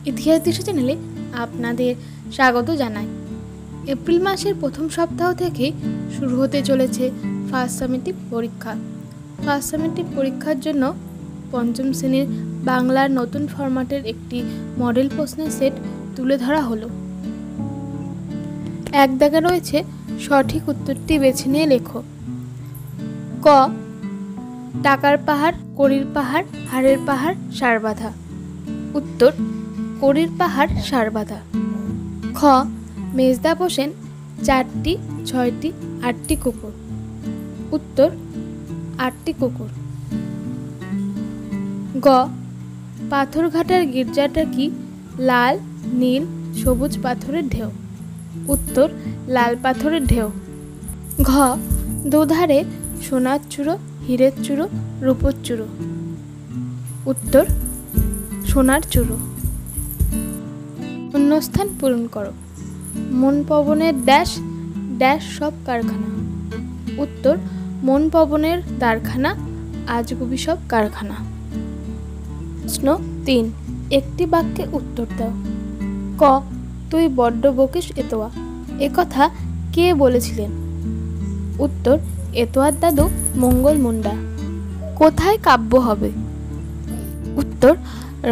ইতিহাস দৃশ্য চ্যানেলে আপনাদের স্বাগত জানাই। এপ্রিল মাসের প্রথম সপ্তাহ থেকে শুরু হতে চলেছে ফার্স্ট সামেটিভ পরীক্ষা। ফার্স্ট সামেটিভ পরীক্ষার জন্য পঞ্চম শ্রেণীর বাংলার নতুন ফরম্যাটের একটি মডেল প্রশ্নের সেট তুলে ধরা হলো। এক দাগে রয়েছে সঠিক উত্তরটি বেছে নিয়ে লেখো। ক, টাকার পাহাড়, কড়ির পাহাড়, হাড়ের পাহাড়, সারবাঁধা। উত্তর, কড়ির পাহাড় সারবাঁধা। খ, মেজদা পোষেন 4টি, 6টি, 8টি কুকুর। উত্তর, 8টি কুকুর। গ, পাথরঘাটার গির্জাটা কি লাল, নীল, সবুজ পাথরের ঢেউ। উত্তর, লাল পাথরের ঢেউ। ঘ, দুধারে সোনার চূড়ো, হীরের চূড়ো, রূপোর চূড়ো। উত্তর, সোনার চূড়ো। শূন্যস্থান পূরণ করো। মন পবনের ড্যাশ ড্যাশ সব কারখানা। উত্তর, মন পবনের দারখানা, আজগুবি সব কারখানা। প্রশ্ন 3, একটি বাক্যে উত্তর দাও। ক, তুই বড্ড বকিস এতোয়া, একথা কে বলেছিলেন? উত্তর, এতোয়ার দাদু মঙ্গল মুন্ডা। কোথায় কাব্য হবে? উত্তর,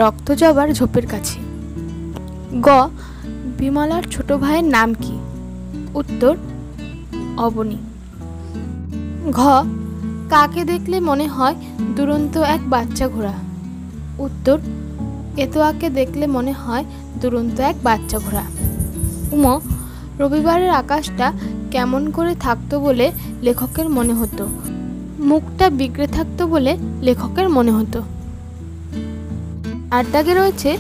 রক্তজবার ঝোপের কাছে। গ, বিমলার ছোট ভাইয়ের নাম কি? উত্তর, অবনী। ঘ, কাকে দেখলে মনে হয় দুরন্ত এক বাচ্চা ঘোড়া। উত্তর, এতোয়াকে দেখলে মনে হয় দুরন্ত এক বাচ্চা ঘোড়া। উম, রবিবারের আকাশটা কেমন করে থাকতো বলে লেখকের মনে হতো, মুখটা বিগড়ে থাকতো বলে লেখকের মনে হতো। 8 দাগে রয়েছে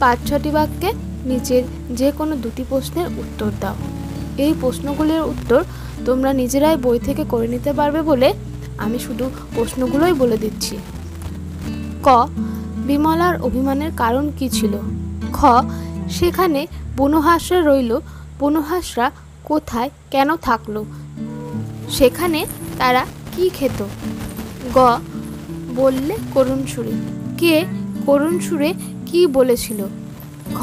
5-6টি বাক্যে নিচের যে কোনো 2টি প্রশ্নের উত্তর দাও। এই প্রশ্নগুলির উত্তর তোমরা নিজেরাই বই থেকে করে নিতে পারবে বলে আমি শুধু প্রশ্নগুলোই বলে দিচ্ছি। ক, বিমলার অভিমানের কারণ কি ছিল? খ, সেখানে বনহাঁসরা রইল, বনহাঁসরা কোথায় কেন থাকলো? সেখানে তারা কি খেত? গ, বললে করুণ সুরে, কে করুণ সুরে কি বলেছিল? ঘ,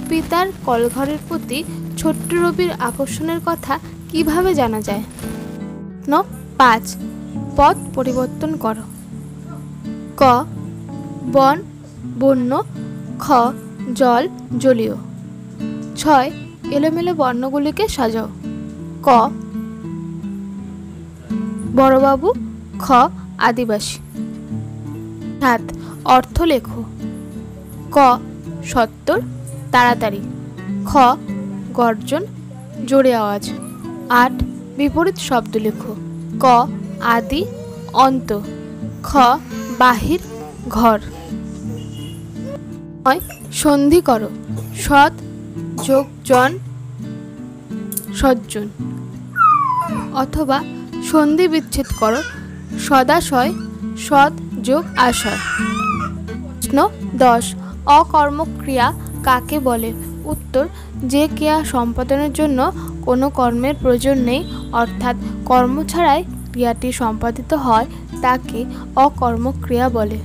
পিতার কলঘরের প্রতি ছোট্ট রবির আকর্ষণের কথা কিভাবে জানা যায়? 5, পথ পরিবর্তন করো। ক, বন বন্য, খ, জল জলীয়। 6, এলোমেলো বর্ণগুলিকে সাজাও। ক, বড়বাবু, খ, আদিবাসী। 7, অর্থ লেখো। ক, 70, তাড়াতাড়ি। খ, গর্জন, জোরে আওয়াজ। 8, বিপরীত শব্দ লেখো। ক, আদি, অন্ত। খ, বাহির, ঘর। 9, সন্ধি করো। সৎ যোগ জন, সজ্জন। অথবা সন্ধি বিচ্ছেদ করো। সদাশয়, সৎ যোগ আশয়। প্রশ্ন 10, অকর্মক্রিয়া কাকে বলে? উত্তর, যে ক্রিয়া সম্পাদনের জন্য কোনো কর্মের প্রয়োজন নেই, অর্থাৎ কর্ম ছাড়াই ক্রিয়াটি সম্পাদিত হয় তাকে অকর্মক্রিয়া বলে।